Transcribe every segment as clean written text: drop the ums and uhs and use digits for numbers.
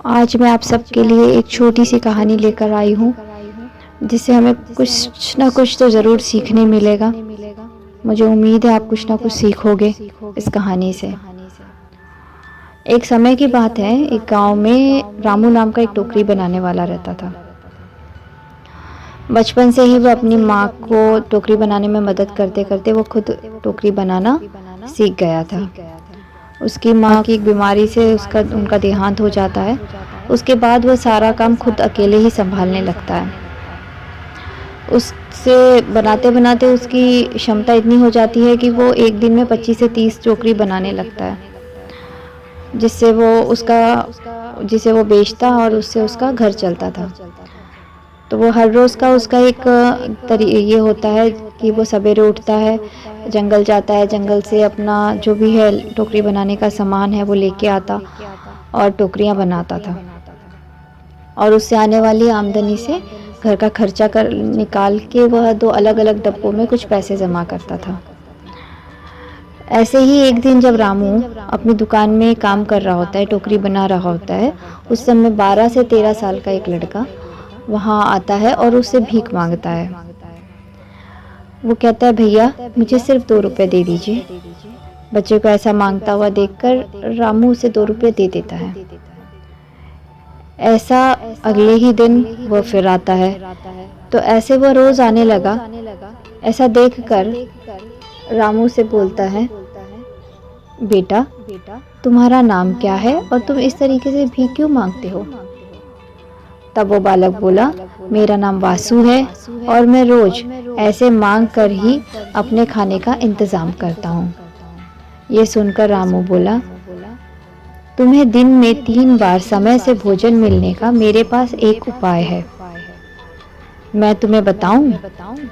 आज मैं आप सबके लिए एक छोटी सी कहानी लेकर आई हूँ जिससे हमें कुछ ना कुछ तो ज़रूर सीखने मिलेगा। मुझे उम्मीद है आप कुछ ना कुछ सीखोगे इस कहानी से। एक समय की बात है, एक गांव में रामू नाम का एक टोकरी बनाने वाला रहता था। बचपन से ही वो अपनी माँ को टोकरी बनाने में मदद करते करते वो खुद टोकरी बनाना सीख गया था। उसकी माँ की एक बीमारी से उनका देहांत हो जाता है। उसके बाद वह सारा काम खुद अकेले ही संभालने लगता है। उससे बनाते बनाते उसकी क्षमता इतनी हो जाती है कि वो एक दिन में 25 से 30 टोकरी बनाने लगता है, जिसे वो बेचता और उससे उसका घर चलता था। तो वो हर रोज़ का उसका एक ये होता है कि वो सवेरे उठता है, जंगल जाता है, जंगल से अपना जो भी है टोकरी बनाने का सामान है वो लेके आता और टोकरियाँ बनाता था और उससे आने वाली आमदनी से घर का खर्चा निकाल के वह 2 अलग अलग डब्बों में कुछ पैसे जमा करता था। ऐसे ही एक दिन जब रामू अपनी दुकान में काम कर रहा होता है, टोकरी बना रहा होता है, उस समय 12 से 13 साल का एक लड़का वहाँ आता है और उससे भीख मांगता है। वो कहता है, भैया मुझे सिर्फ 2 रुपये दे दीजिए। बच्चे को ऐसा मांगता हुआ देखकर रामू उसे 2 रुपये दे देता है। ऐसा अगले ही दिन वो फिर आता है, तो ऐसे वो रोज आने लगा। ऐसा देखकर रामू से बोलता है, बेटा तुम्हारा नाम क्या है और तुम इस तरीके से भीख क्यों मांगते हो? तब वो बालक बोला, मेरा नाम वासु है और मैं रोज ऐसे मांग कर ही अपने खाने का इंतजाम करता हूँ। ये सुनकर रामू बोला, तुम्हें दिन में 3 बार समय से भोजन मिलने का मेरे पास एक उपाय है, मैं तुम्हें बताऊं?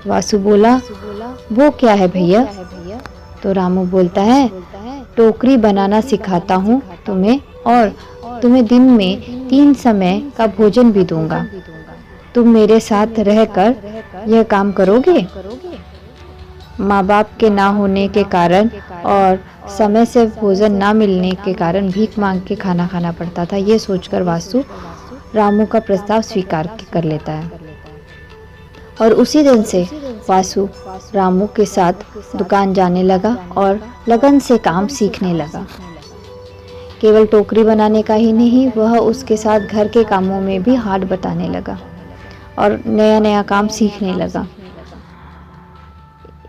वासु बोला, वो क्या है भैया? तो रामू बोलता है, टोकरी बनाना सिखाता हूँ तुम्हें और तुम्हें दिन में 3 समय का भोजन भी दूंगा। तुम मेरे साथ रहकर यह काम करोगे? माँ बाप के ना होने के कारण और समय से भोजन ना मिलने के कारण भीख मांग के खाना खाना पड़ता था। ये सोचकर वासु रामू का प्रस्ताव स्वीकार कर लेता है और उसी दिन से वासु रामू के साथ दुकान जाने लगा और लगन से काम सीखने लगा। केवल टोकरी बनाने का ही नहीं, वह उसके साथ घर के कामों में भी हाथ बटाने लगा और नया नया काम सीखने लगा।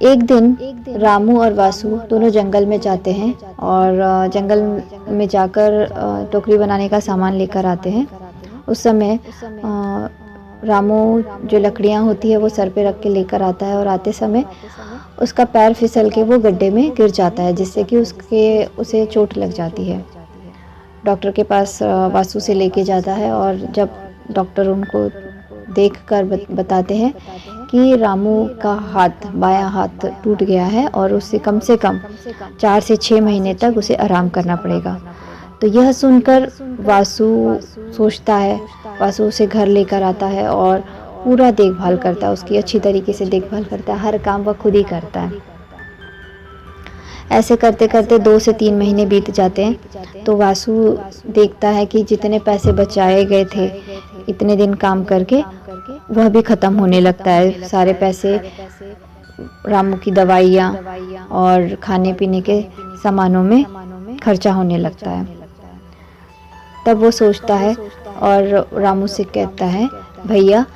एक दिन रामू और वासु दोनों जंगल में जाते हैं और जंगल में जाकर टोकरी बनाने का सामान लेकर आते हैं। उस समय रामू जो लकड़ियाँ होती है वो सर पे रख के लेकर आता है और आते समय उसका पैर फिसल के वो गड्ढे में गिर जाता है, जिससे कि उसे चोट लग जाती है। डॉक्टर के पास वासु से लेके जाता है और जब डॉक्टर उनको देखकर बताते हैं कि रामू का बायां हाथ टूट गया है और उससे कम 4 से 6 महीने तक उसे आराम करना पड़ेगा। तो यह सुनकर वासु सोचता है, वासु उसे घर लेकर आता है और पूरा देखभाल करता है, उसकी अच्छी तरीके से देखभाल करता है, हर काम वह खुद ही करता है। ऐसे करते करते 2 से 3 महीने बीत जाते हैं। तो वासु देखता है कि जितने पैसे बचाए गए थे इतने दिन काम करके, वह भी ख़त्म होने लगता है। सारे पैसे रामू की दवाइयाँ और खाने पीने के सामानों में खर्चा होने लगता है। तब वो सोचता है और रामू से कहता है, भैया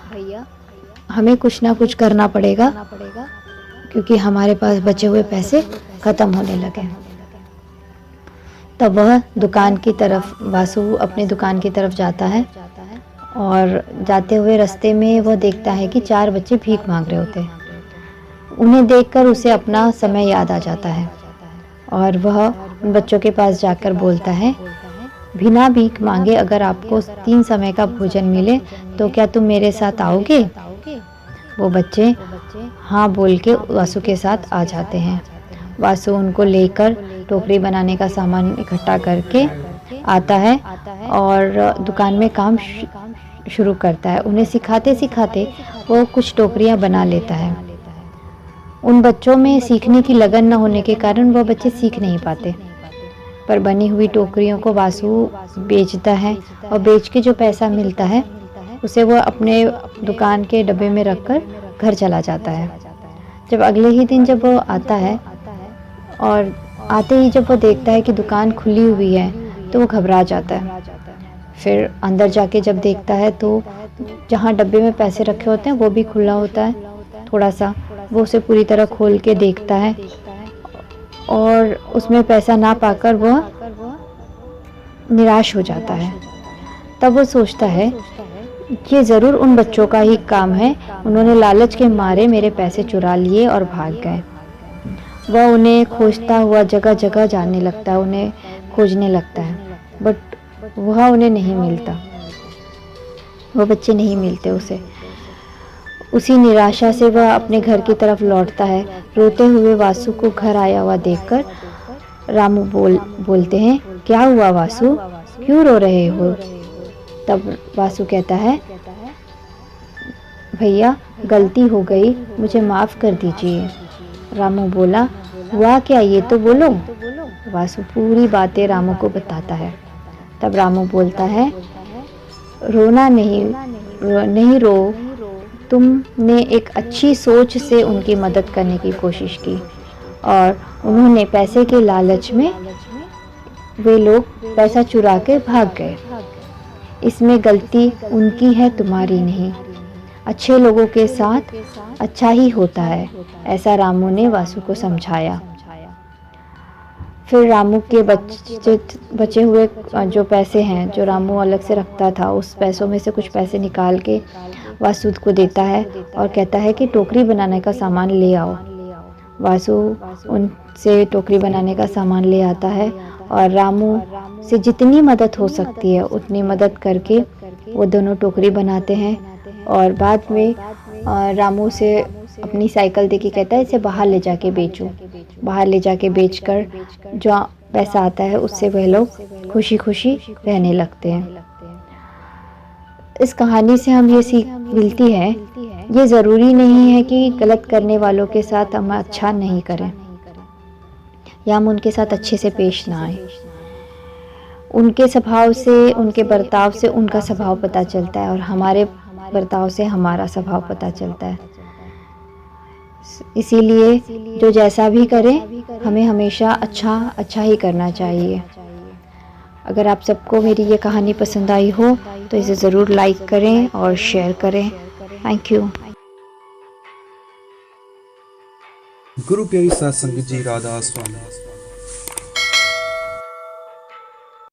हमें कुछ ना कुछ करना पड़ेगा क्योंकि हमारे पास बचे हुए पैसे ख़त्म होने लगे। तब वह वासु अपने दुकान की तरफ जाता है और जाते हुए रास्ते में वह देखता है कि 4 बच्चे भीख मांग रहे होते हैं। उन्हें देखकर उसे अपना समय याद आ जाता है और वह उन बच्चों के पास जाकर बोलता है, बिना भीख मांगे अगर आपको 3 समय का भोजन मिले तो क्या तुम मेरे साथ आओगे? वो बच्चे हाँ बोल के वासु के साथ आ जाते हैं। वासु उनको लेकर टोकरी बनाने का सामान इकट्ठा करके आता है और दुकान में काम शुरू करता है। उन्हें सिखाते सिखाते वो कुछ टोकरियां बना लेता है। उन बच्चों में सीखने की लगन न होने के कारण वह बच्चे सीख नहीं पाते। पर बनी हुई टोकरियों को वासु बेचता है और बेच के जो पैसा मिलता है उसे वो अपने दुकान के डब्बे में रखकर घर चला जाता है। जब अगले ही दिन जब वो आता है और आते ही जब वो देखता है कि दुकान खुली हुई है तो वो घबरा जाता है। फिर अंदर जाके जब देखता है तो जहाँ डब्बे में पैसे रखे होते हैं वो भी खुला होता है। थोड़ा सा वो उसे पूरी तरह खोल के देखता है और उसमें पैसा ना पाकर वह निराश हो जाता है। तब वो सोचता है ये ज़रूर उन बच्चों का ही काम है, उन्होंने लालच के मारे मेरे पैसे चुरा लिए और भाग गए। वह उन्हें खोजता हुआ जगह जगह जाने लगता है, उन्हें खोजने लगता है, बट वह उन्हें नहीं मिलता, वो बच्चे नहीं मिलते उसे। उसी निराशा से वह अपने घर की तरफ लौटता है। रोते हुए वासु को घर आया हुआ देखकर रामू बोलते हैं, क्या हुआ वासु, क्यों रो रहे हो? तब वासु कहता है, भैया गलती हो गई, मुझे माफ़ कर दीजिए। रामू बोला, हुआ क्या ये तो बोलो। वासु पूरी बातें रामू को बताता है। तब रामू बोलता है, रोना नहीं रो, तुमने एक अच्छी सोच से उनकी मदद करने की कोशिश की और उन्होंने पैसे के लालच में वे लोग पैसा चुरा के भाग गए। इसमें गलती उनकी है, तुम्हारी नहीं। अच्छे लोगों के साथ अच्छा ही होता है, ऐसा रामू ने वासु को समझाया। फिर रामू के बचे हुए जो पैसे हैं जो रामू अलग से रखता था, उस पैसों में से कुछ पैसे निकाल के वासु को देता है और कहता है कि टोकरी बनाने का सामान ले आओ। वासु उनसे टोकरी बनाने का सामान ले आता है और रामू से जितनी मदद हो सकती है उतनी मदद करके वो दोनों टोकरी बनाते हैं। और बाद में रामू से अपनी साइकिल देके कहता है, इसे बाहर ले जाके बेचो। बाहर ले जाके बेचकर जो पैसा आता है उससे वह लोग खुशी खुशी रहने लगते हैं। इस कहानी से हम ये सीख मिलती है, ये ज़रूरी नहीं है कि गलत करने वालों के साथ हम अच्छा नहीं करें या हम उनके साथ अच्छे से पेश ना आए। उनके स्वभाव से, उनके बर्ताव से उनका स्वभाव पता चलता है और हमारे बर्ताव से हमारा स्वभाव पता चलता है। इसीलिए जो जैसा भी करे हमें हमेशा अच्छा ही करना चाहिए। अगर आप सबको मेरी ये कहानी पसंद आई हो तो इसे ज़रूर लाइक करें और शेयर करें। Thank you. गुरु प्यारी सात संगत जी, राधा स्वामी।